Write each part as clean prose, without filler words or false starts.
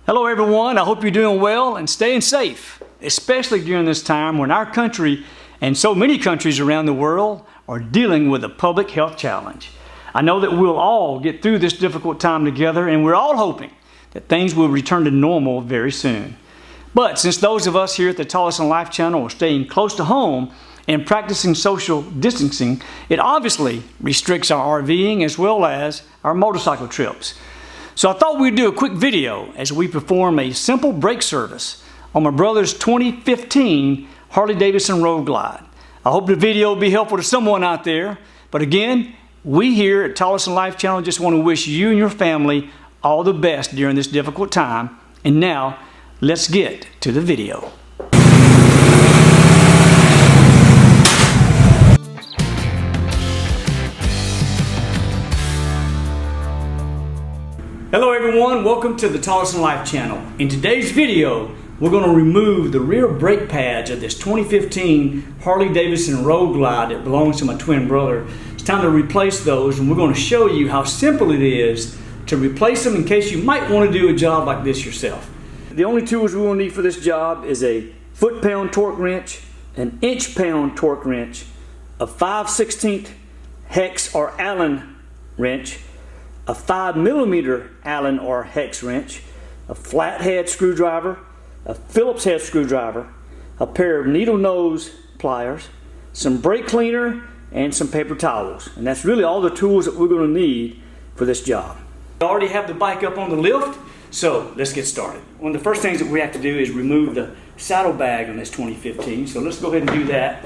Hello everyone, I hope you're doing well and staying safe, especially during this time when our country and so many countries around the world are dealing with a public health challenge. I know that we'll all get through this difficult time together, and we're all hoping that things will return to normal very soon. But since those of us here at the Davidson Life channel are staying close to home and practicing social distancing, it obviously restricts our RVing as well as our motorcycle trips. So I thought we'd do a quick video as we perform a simple brake service on my brother's 2015 Harley Davidson Road Glide. I hope the video will be helpful to someone out there. But again, we here at Davidson Life channel just want to wish you and your family all the best during this difficult time. And now, let's get to the video. Hello everyone, welcome to the Davidson Life channel. In today's video, we're going to remove the rear brake pads of this 2015 Harley Davidson Road Glide that belongs to my twin brother. It's time to replace those, and we're going to show you how simple it is to replace them in case you might want to do a job like this yourself. The only tools we will need for this job is a foot-pound torque wrench, an inch-pound torque wrench, a 5/16 hex or Allen wrench, a 5mm Allen or hex wrench, a flathead screwdriver, a Phillips head screwdriver, a pair of needle nose pliers, some brake cleaner, and some paper towels. And that's really all the tools that we're going to need for this job. I already have the bike up on the lift, so let's get started. One of the first things that we have to do is remove the saddlebag on this 2015. So let's go ahead and do that.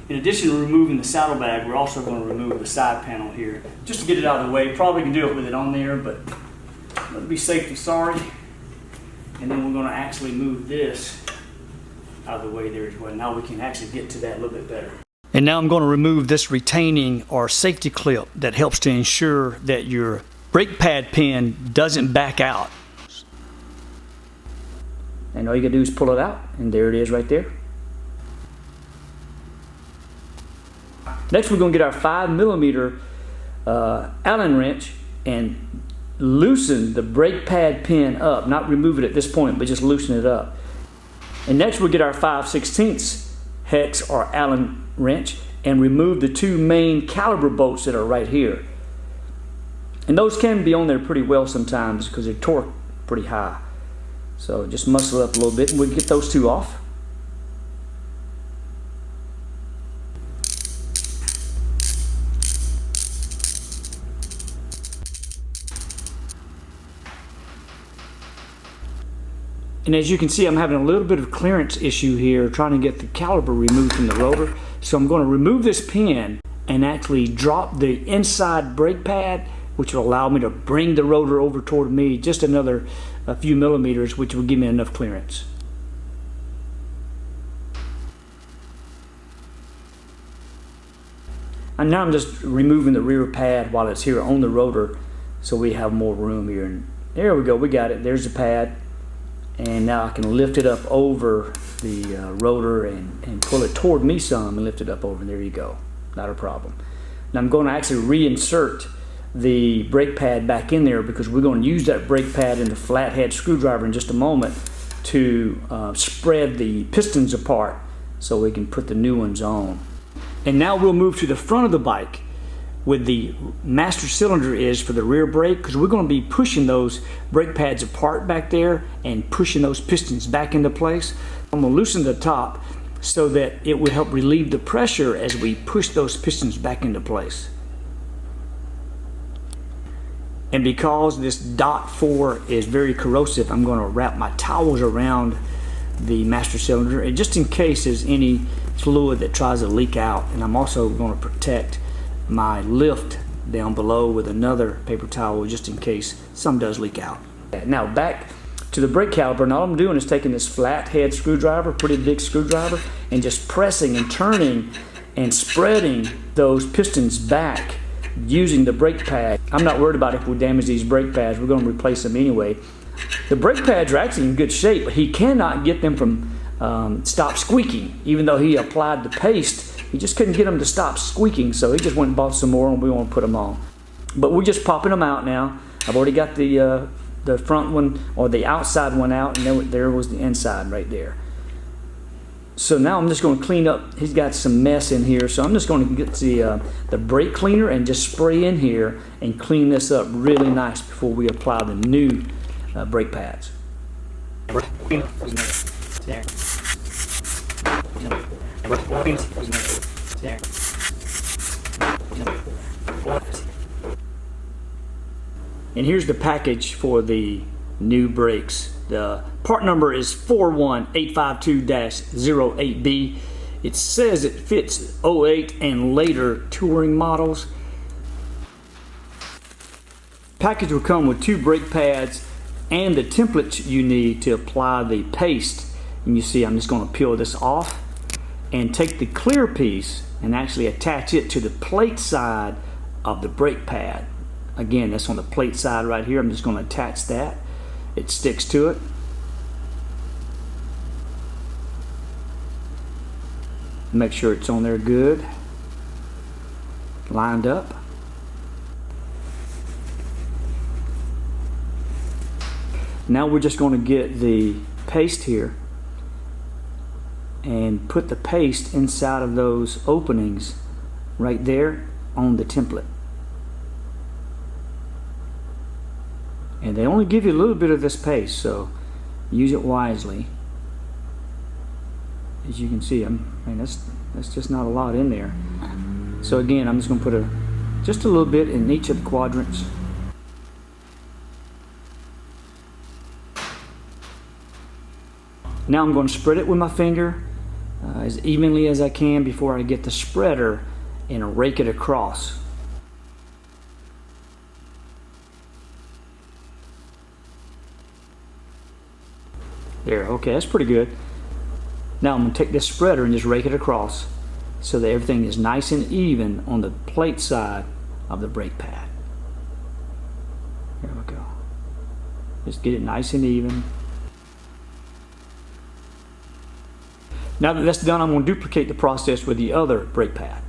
In addition to removing the saddlebag, we're also going to remove the side panel here just to get it out of the way. Probably can do it with it on there, but let's be safe than sorry. And then we're going to actually move this out of the way there as well. Now we can actually get to that a little bit better. And now I'm going to remove this retaining or safety clip that helps to ensure that your brake pad pin doesn't back out. And all you gotta do is pull it out, and there it is right there. Next, we're gonna get our 5mm Allen wrench and loosen the brake pad pin up. Not remove it at this point, but just loosen it up. And next, we'll get our 5/16 hex or Allen wrench and remove the two main caliper bolts that are right here. And those can be on there pretty well sometimes because they're torqued pretty high. So just muscle it up a little bit and we'll get those two off. And as you can see, I'm having a little bit of clearance issue here trying to get the caliper removed from the rotor. So I'm going to remove this pin and actually drop the inside brake pad, which will allow me to bring the rotor over toward me just a few millimeters, which will give me enough clearance. And now I'm just removing the rear pad while it's here on the rotor so we have more room here. And there we go, we got it. There's the pad. And now I can lift it up over the rotor and pull it toward me some and lift it up over, and there you go. Not a problem. Now I'm going to actually reinsert the brake pad back in there because we're going to use that brake pad and the flathead screwdriver in just a moment to spread the pistons apart so we can put the new ones on. And now we'll move to the front of the bike where the master cylinder is for the rear brake, because we're going to be pushing those brake pads apart back there and pushing those pistons back into place. I'm going to loosen the top so that it will help relieve the pressure as we push those pistons back into place. And because this dot 4 is very corrosive, I'm going to wrap my towels around the master cylinder, and just in case there's any fluid that tries to leak out. And I'm also going to protect my lift down below with another paper towel just in case some does leak out. Now back to the brake caliper, and all I'm doing is taking this flathead screwdriver, pretty big screwdriver, and just pressing and turning and spreading those pistons back using the brake pad. I'm not worried about if we damage these brake pads. We're going to replace them anyway. The brake pads are actually in good shape, but he cannot get them from stop squeaking. Even though he applied the paste, he just couldn't get them to stop squeaking, so he just went and bought some more, and we want to put them on. But we're just popping them out now. I've already got the front one, or the outside one out, and there was the inside right there. So now I'm just going to clean up. He's got some mess in here, so I'm just going to get the brake cleaner and just spray in here and clean this up really nice before we apply the new brake pads. And here's the package for the new brakes. The part number is 41852-08B. It says it fits 08 and later touring models. Package will come with 2 brake pads and the templates you need to apply the paste. And you see I'm just going to peel this off and take the clear piece and actually attach it to the plate side of the brake pad. Again, that's on the plate side right here. I'm just going to attach that. It sticks to it. Make sure it's on there good, lined up. Now we're just going to get the paste here and put the paste inside of those openings right there on the template. And they only give you a little bit of this paste, so use it wisely. As you can see, that's just not a lot in there. So again, I'm just going to put just a little bit in each of the quadrants. Now I'm going to spread it with my finger as evenly as I can before I get the spreader and rake it across. There, okay, that's pretty good. Now I'm going to take this spreader and just rake it across so that everything is nice and even on the plate side of the brake pad. Here we go. Just get it nice and even. Now that that's done, I'm going to duplicate the process with the other brake pad.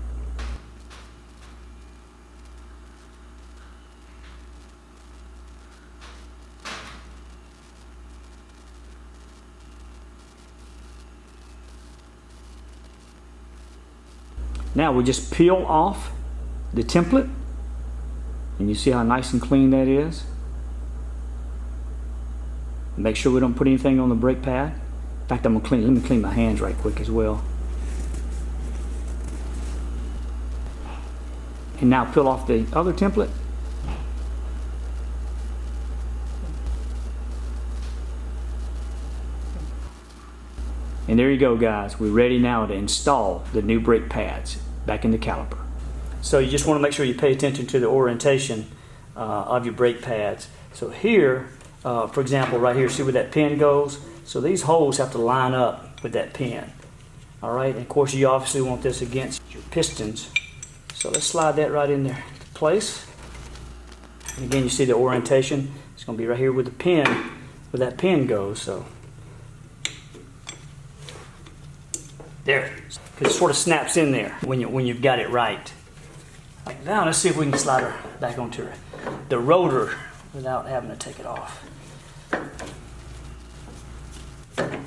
Now we just peel off the template, and you see how nice and clean that is. Make sure we don't put anything on the brake pad. In fact, let me clean my hands right quick as well. And now peel off the other template. And there you go, guys. We're ready now to install the new brake pads back in the caliper. So you just want to make sure you pay attention to the orientation of your brake pads. So here, for example, right here, see where that pin goes? So these holes have to line up with that pin. All right, and of course you obviously want this against your pistons. So let's slide that right in there to place. And again, you see the orientation. It's going to be right here with the pin, where that pin goes. So there, because it sort of snaps in there when you've got it right. Now let's see if we can slide her back onto the rotor without having to take it off. There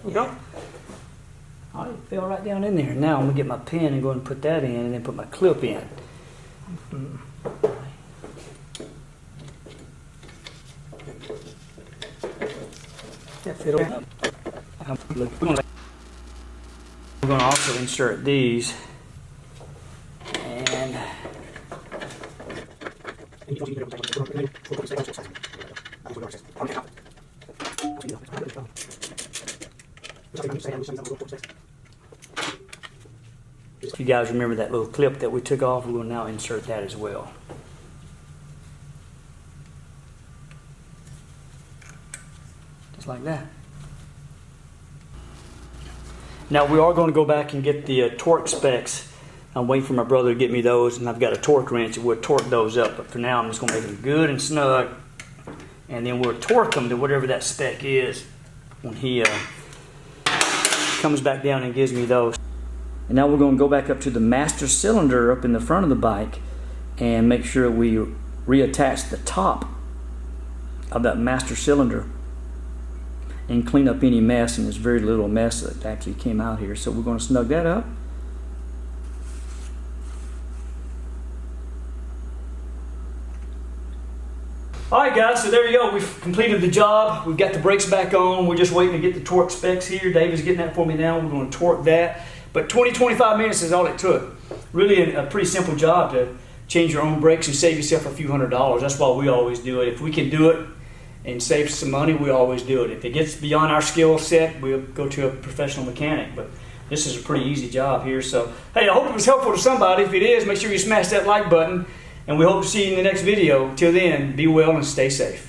we go. All right, it fell right down in there. Now I'm going to get my pen and go and put that in and then put my clip in. That fit on. We're going to also insert these. And if you guys remember that little clip that we took off, we will now insert that as well. Just like that. Now we are going to go back and get the torque specs. I'm waiting for my brother to get me those, and I've got a torque wrench and we'll torque those up. But for now, I'm just going to make them good and snug, and then we'll torque them to whatever that spec is when he comes back down and gives me those. And now we're going to go back up to the master cylinder up in the front of the bike and make sure we reattach the top of that master cylinder and clean up any mess, and there's very little mess that actually came out here. So we're going to snug that up. Alright guys, so there you go. We've completed the job. We've got the brakes back on. We're just waiting to get the torque specs here. David's getting that for me now. We're going to torque that. But 20-25 minutes is all it took. Really a pretty simple job to change your own brakes and save yourself a few $100s. That's why we always do it. If we can do it and save some money, we always do it. If it gets beyond our skill set, we'll go to a professional mechanic. But this is a pretty easy job here. So, hey, I hope it was helpful to somebody. If it is, make sure you smash that like button. And we hope to see you in the next video. Till then, be well and stay safe.